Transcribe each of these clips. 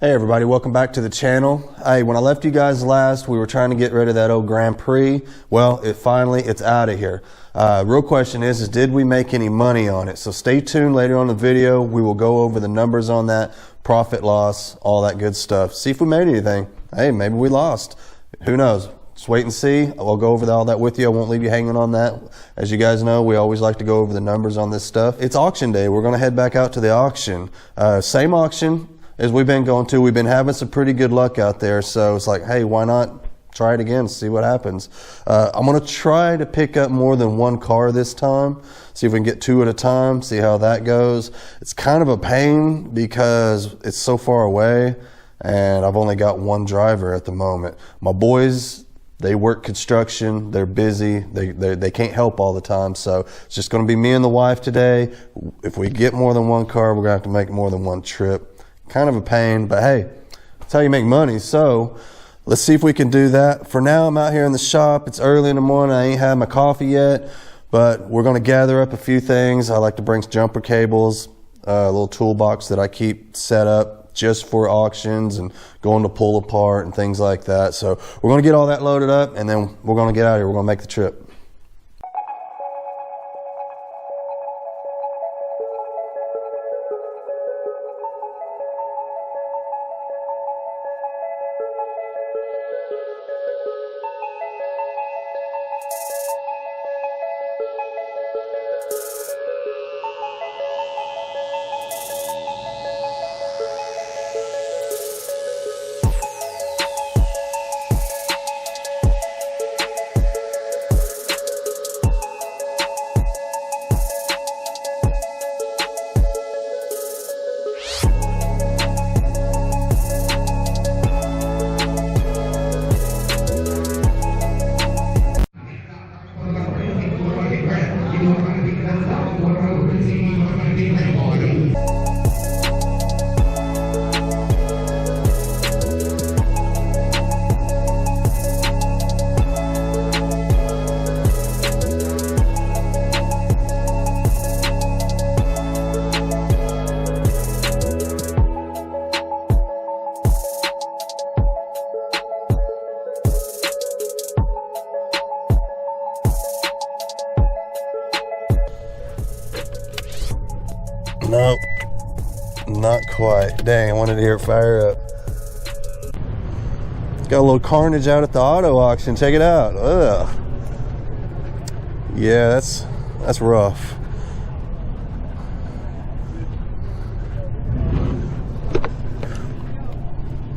Hey everybody, welcome back to the channel. Hey, when I left you guys last, we were trying to get rid of that old Grand Prix. Well, it's out of here. Real question is did we make any money on it? So stay tuned later on the video. We will go over the numbers on that, profit, loss, all that good stuff. See if we made anything. Hey, maybe we lost. Who knows? Just wait and see. I'll go over all that with you. I won't leave you hanging on that. As you guys know, we always like to go over the numbers on this stuff. It's auction day. We're going to head back out to the auction. Same auction as we've been going to. We've been having some pretty good luck out there, so it's like, hey, why not try it again, see what happens. I'm going to try to pick up more than one car this time, see if we can get two at a time, see how that goes. It's kind of a pain because it's so far away and I've only got one driver at the moment. My boys, they work construction, they're busy, they can't help all the time, so it's just going to be me and the wife today. If we get more than one car, we're going to have to make more than one trip. Kind of a pain, but hey, that's how you make money. So let's see if we can do that. For now, I'm out here in the shop. It's early in the morning. I ain't had my coffee yet, but we're going to gather up a few things. I like to bring jumper cables, a little toolbox that I keep set up just for auctions and going to pull apart and things like that. So we're going to get all that loaded up and then we're going to get out of here. We're going to make the trip. Nope, not quite. Dang, I wanted to hear it fire up. Got a little carnage out at the auto auction. Check it out. Ugh. Yeah, that's rough.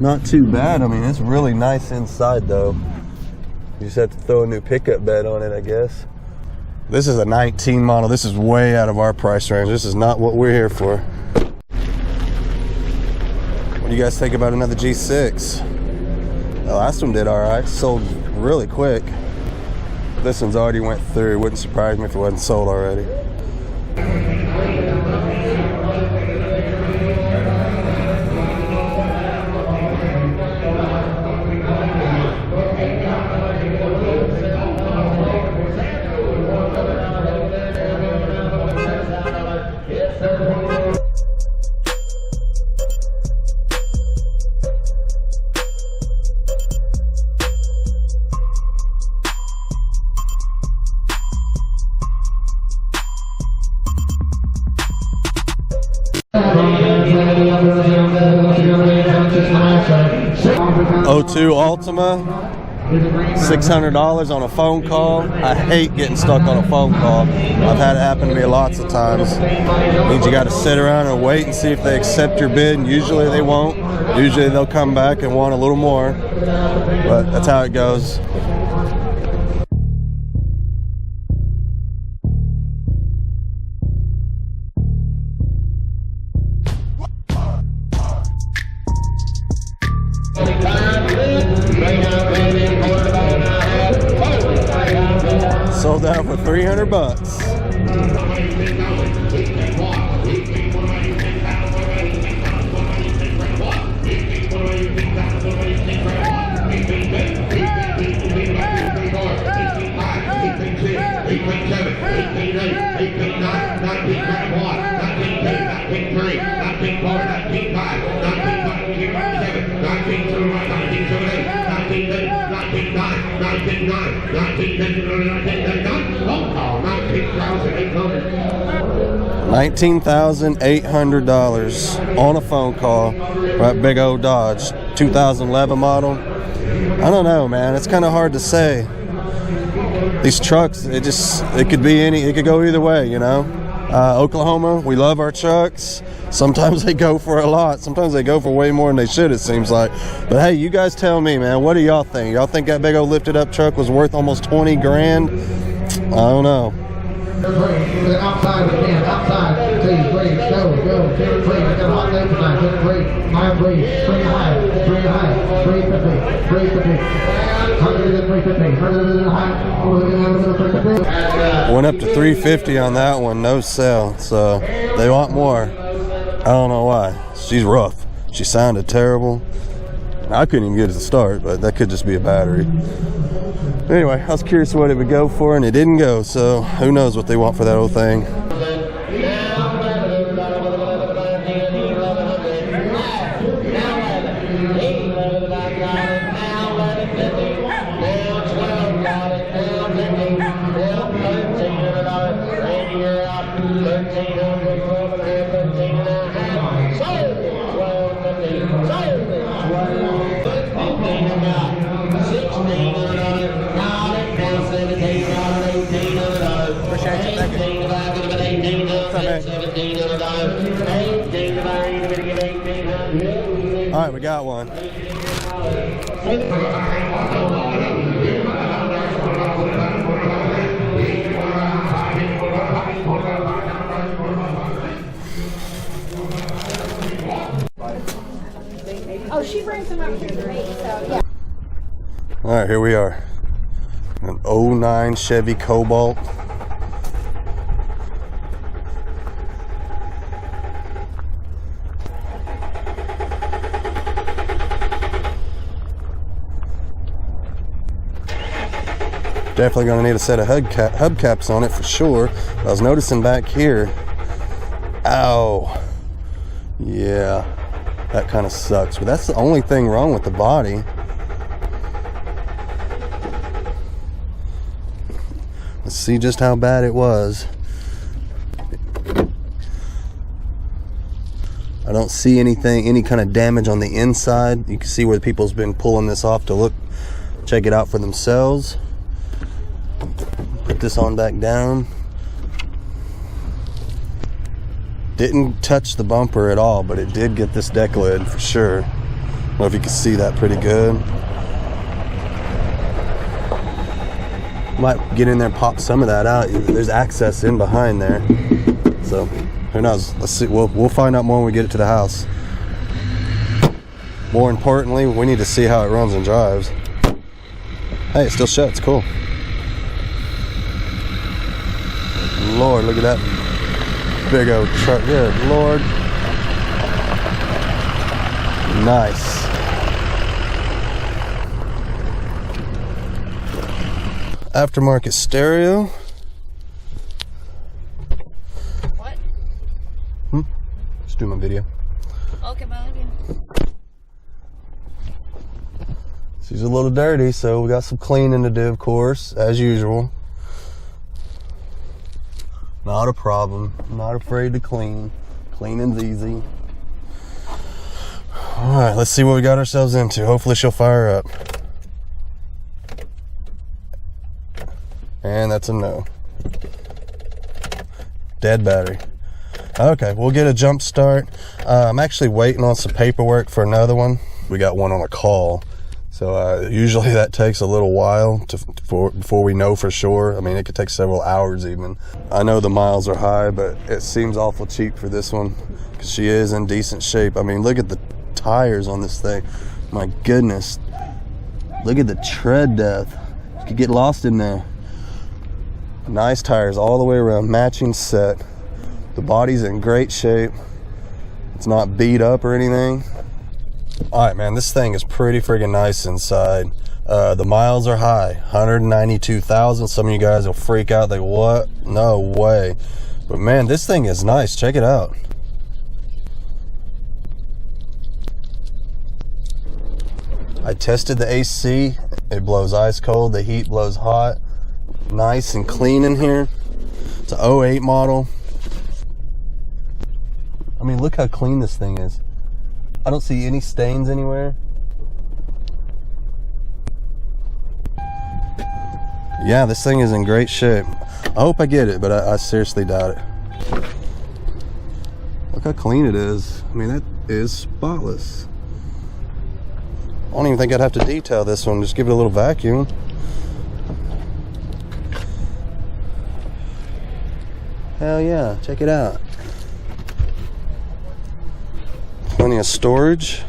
Not too bad. I mean, it's really nice inside though. You just have to throw a new pickup bed on it, I guess. This is a 19 model. This is way out of our price range. This is not what we're here for. What do you guys think about another G6? The last one did all right. Sold really quick. This one's already went through. It wouldn't surprise me if it wasn't sold already. '02 Altima, $600 on a phone call. I hate getting stuck on a phone call. I've had it happen to me lots of times. It means you got to sit around and wait and see if they accept your bid, and usually they won't. Usually they'll come back and want a little more, but that's how it goes. Sold out for $300. $19,800 on a phone call for that big old Dodge 2011 model. I don't know, man. It's kind of hard to say. These trucks, it could be it could go either way, you know. Oklahoma, we love our trucks. Sometimes they go for a lot. Sometimes they go for way more than they should, it seems like. But hey, you guys tell me, man. What do y'all think? Y'all think that big old lifted up truck was worth almost 20 grand? I don't know. Outside again, outside, please, please, go, please, I got a hot day tonight, just please, high, please, bring high, 350, 350, Went up to 350 on that one, no sell, so they want more. I don't know why. She's rough. She sounded terrible. I couldn't even get it to start, but that could just be a battery. Anyway, I was curious what it would go for, and it didn't go, so who knows what they want for that old thing. All right, we got one. Oh, she brings them up here to me, so yeah. All right, here we are. An 09 Chevy Cobalt. Definitely going to need a set of hubcaps on it for sure. I was noticing back here. Ow. Yeah, that kind of sucks. But that's the only thing wrong with the body. Let's see just how bad it was. I don't see anything, any kind of damage on the inside. You can see where people's been pulling this off to check it out for themselves. Put this on back down. Didn't touch the bumper at all, but it did get this deck lid for sure. I don't know if you can see that pretty good. Might get in there and pop some of that out. There's access in behind there. So who knows? Let's see. We'll find out more when we get it to the house. More importantly, we need to see how it runs and drives. Hey, it still shuts. Cool. Lord, look at that big old truck. Good Lord. Nice. Aftermarket stereo. What? Just do my video. Okay, my video. She's a little dirty, so we got some cleaning to do, of course, as usual. Not a problem. I'm not afraid to clean. Cleaning's easy. All right, let's see what we got ourselves into. Hopefully she'll fire up. And that's a no. Dead battery. Okay, we'll get a jump start. I'm actually waiting on some paperwork for another one. We got one on a call. So usually that takes a little while before we know for sure. I mean, it could take several hours even. I know the miles are high, but it seems awful cheap for this one because she is in decent shape. I mean, look at the tires on this thing. My goodness. Look at the tread depth. You could get lost in there. Nice tires all the way around, matching set. The body's in great shape. It's not beat up or anything. All right, man, this thing is pretty friggin' nice inside. The miles are high, 192,000. Some of you guys will freak out, like, what? No way. But man, this thing is nice. Check it out. I tested the AC It blows ice cold. The heat blows hot. Nice and clean in here. It's an 08 model. I mean, look how clean this thing is. I don't see any stains anywhere. Yeah, this thing is in great shape. I hope I get it, but I seriously doubt it. Look how clean it is. I mean, that is spotless. I don't even think I'd have to detail this one. Just give it a little vacuum. Hell yeah, check it out. Plenty of storage.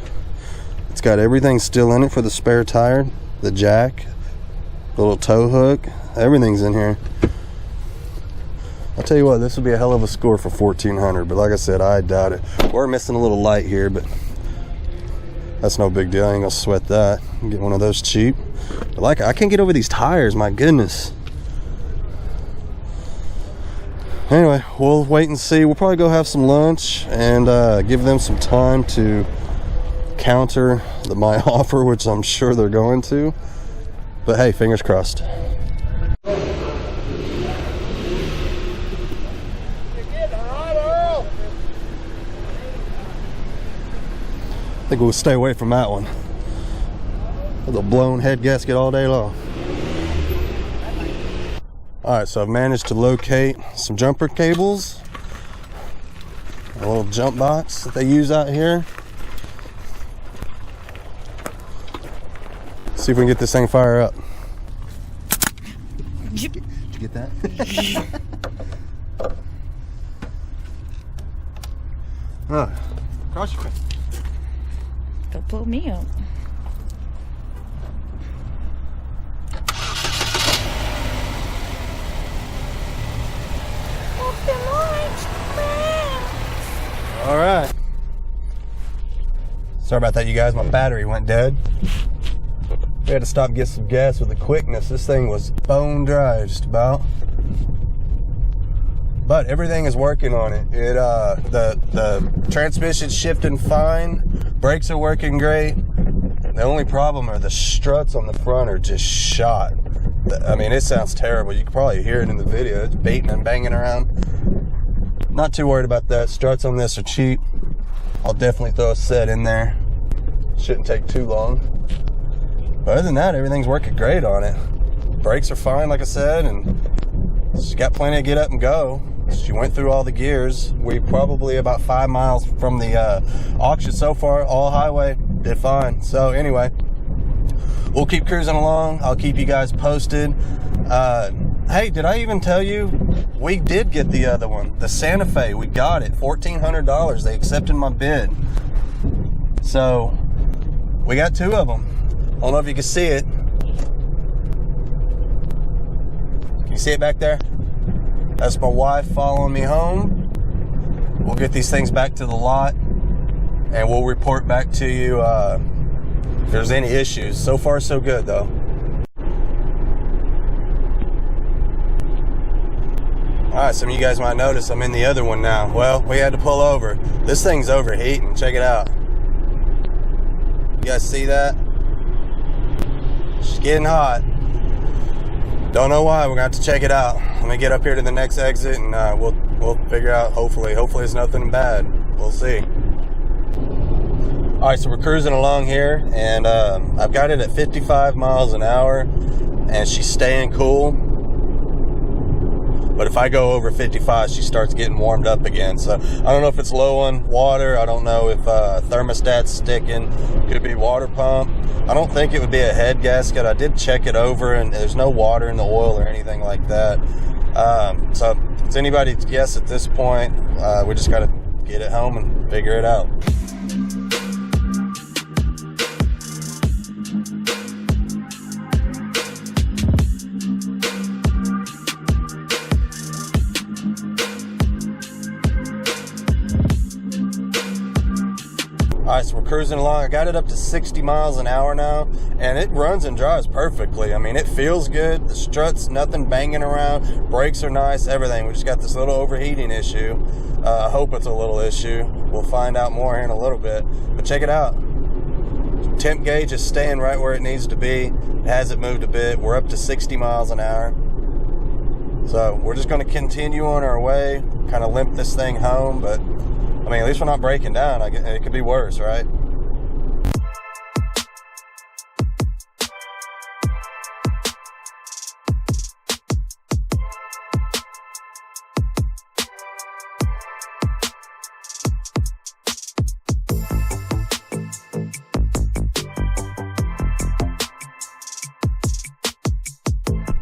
It's got everything still in it for the spare tire, the jack, the little tow hook, everything's in here. I'll tell you what, this would be a hell of a score for $1,400, but like I said, I doubt it. We're missing a little light here, but that's no big deal. I ain't gonna sweat that. Get one of those cheap. But like, I can't get over these tires, my goodness. Anyway, we'll wait and see. We'll probably go have some lunch and give them some time to counter my offer, which I'm sure they're going to. But hey, fingers crossed. You're getting hot, Earl. I think we'll stay away from that one. With a blown head gasket all day long. Alright, so I've managed to locate some jumper cables. A little jump box that they use out here. See if we can get this thing fire up. Did you get that? Cross your face. Don't pull me up. All right. Sorry about that, you guys. My battery went dead. We had to stop and get some gas with the quickness. This thing was bone dry, just about. But everything is working on it. The transmission's shifting fine. Brakes are working great. The only problem are the struts on the front are just shot. I mean, it sounds terrible. You can probably hear it in the video. It's beating and banging around. Not too worried about that. Struts on this are cheap. I'll definitely throw a set in there. Shouldn't take too long. But other than that, everything's working great on it. Brakes are fine, like I said, and she's got plenty of get up and go. She went through all the gears. We probably about 5 miles from the auction so far. All highway, did fine. So anyway, we'll keep cruising along. I'll keep you guys posted. Hey, did I even tell you we did get the other one, the Santa Fe? We got it, $1,400. They accepted my bid. So we got 2 of them. I don't know if you can see it. Can you see it back there? That's my wife following me home. We'll get these things back to the lot and we'll report back to you if there's any issues. So far, so good though. Alright, some of you guys might notice I'm in the other one now. Well, we had to pull over. This thing's overheating. Check it out. You guys see that? It's getting hot. Don't know why. We're going to have to check it out. Let me get up here to the next exit and we'll figure out, hopefully it's nothing bad. We'll see. Alright, so we're cruising along here and I've got it at 55 miles an hour and she's staying cool. But if I go over 55, she starts getting warmed up again. So I don't know if it's low on water. I don't know if thermostat's sticking. Could be water pump. I don't think it would be a head gasket. I did check it over, and there's no water in the oil or anything like that. So it's anybody's guess at this point. We just got to get it home and figure it out. Alright, so we're cruising along. I got it up to 60 miles an hour now, and it runs and drives perfectly. I mean, it feels good. The struts, nothing banging around. Brakes are nice, everything. We just got this little overheating issue. I hope it's a little issue. We'll find out more here in a little bit. But check it out. Temp gauge is staying right where it needs to be. hasn't moved a bit. We're up to 60 miles an hour. So we're just going to continue on our way, kind of limp this thing home. But I mean, at least we're not breaking down. It could be worse, right?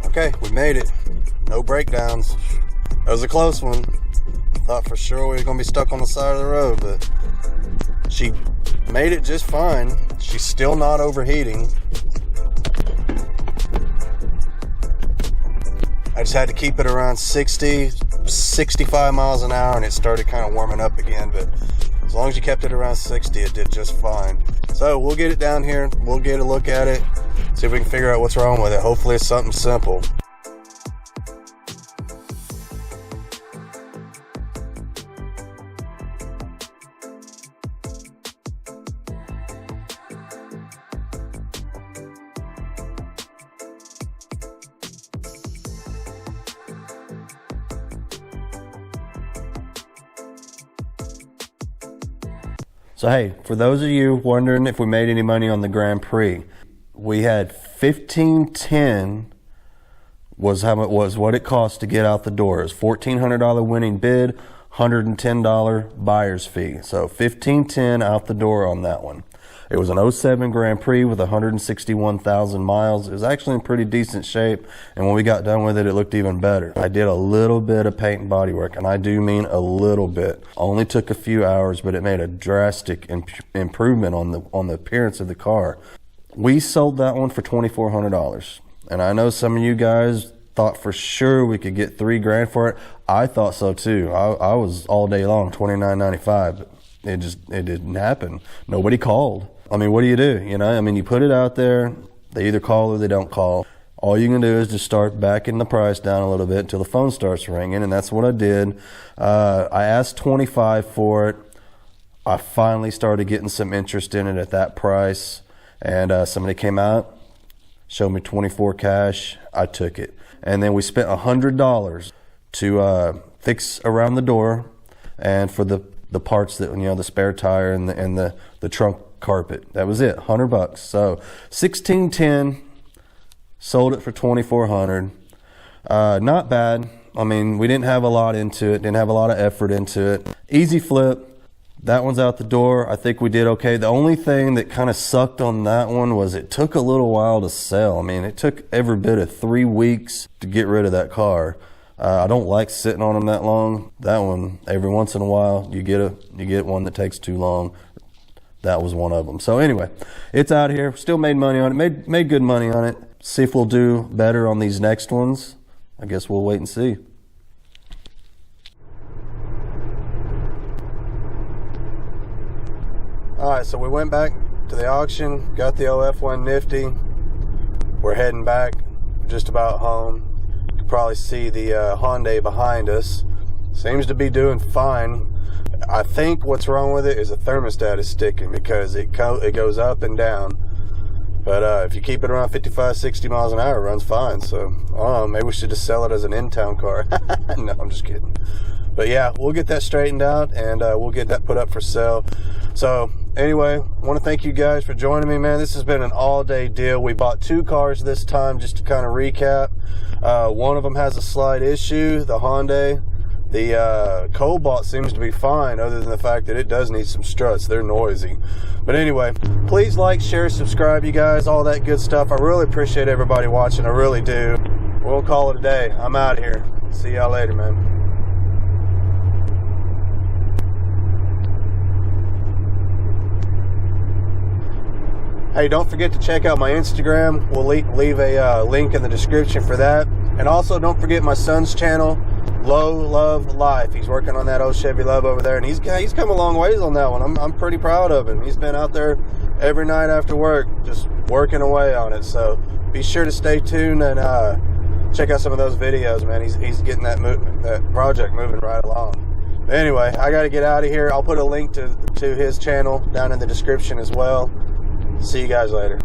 Okay, we made it. No breakdowns. That was a close one. Thought for sure we were going to be stuck on the side of the road, but she made it just fine. She's still not overheating. I just had to keep it around 60, 65 miles an hour, and it started kind of warming up again, but as long as you kept it around 60, it did just fine. So we'll get it down here. We'll get a look at it. See if we can figure out what's wrong with it. Hopefully it's something simple. So hey, for those of you wondering if we made any money on the Grand Prix, we had $1,510 was what it cost to get out the door. It was $1,400 winning bid, $110 buyer's fee. So $1,510 out the door on that one. It was an 07 Grand Prix with 161,000 miles. It was actually in pretty decent shape, and when we got done with it, it looked even better. I did a little bit of paint and body work, and I do mean a little bit. Only took a few hours, but it made a drastic improvement on the appearance of the car. We sold that one for $2,400, and I know some of you guys thought for sure we could get $3,000 for it. I thought so too. I was all day long $29.95, but it didn't happen. Nobody called. I mean, what do? You know, I mean, you put it out there, they either call or they don't call. All you can do is just start backing the price down a little bit until the phone starts ringing, and that's what I did. I asked $25 for it. I finally started getting some interest in it at that price, and somebody came out, showed me $24 cash. I took it, and then we spent $100 to fix around the door and for the parts that, you know, the spare tire and the trunk carpet. That was it, $100. So $1,610, sold it for $2,400. Not bad. I mean, we didn't have a lot into it, didn't have a lot of effort into it. Easy flip. That one's out the door. I think we did okay. The only thing that kind of sucked on that one was it took a little while to sell. I mean, it took every bit of 3 weeks to get rid of that car. I don't like sitting on them that long. That one, every once in a while, you get one that takes too long. That was one of them. So anyway, it's out here. Still made money on it. Made good money on it. See if we'll do better on these next ones. I guess we'll wait and see. All right, so we went back to the auction, got the OF1 nifty. We're heading back, just about home. You can probably see the Hyundai behind us. Seems to be doing fine. I think what's wrong with it is the thermostat is sticking because it goes up and down. But if you keep it around 55, 60 miles an hour, it runs fine. So, I don't know, maybe we should just sell it as an in-town car. No, I'm just kidding. But yeah, we'll get that straightened out, and we'll get that put up for sale. So anyway, I want to thank you guys for joining me, man. This has been an all-day deal. We bought 2 cars this time, just to kind of recap. One of them has a slight issue, the Hyundai. The Cobalt seems to be fine, other than the fact that it does need some struts. They're noisy. But anyway, please like, share, subscribe, you guys, all that good stuff. I really appreciate everybody watching. I really do. We'll call it a day. I'm out of here. See y'all later, man. Hey, don't forget to check out my Instagram. We'll leave a link in the description for that. And also, don't forget my son's channel, Low Love Life. He's working on that old Chevy Love over there, and he's come a long ways on that one. I'm pretty proud of him. He's been out there every night after work, just working away on it. So be sure to stay tuned and check out some of those videos, man. He's getting that project moving right along. But anyway, I got to get out of here. I'll put a link to his channel down in the description as well. See you guys later.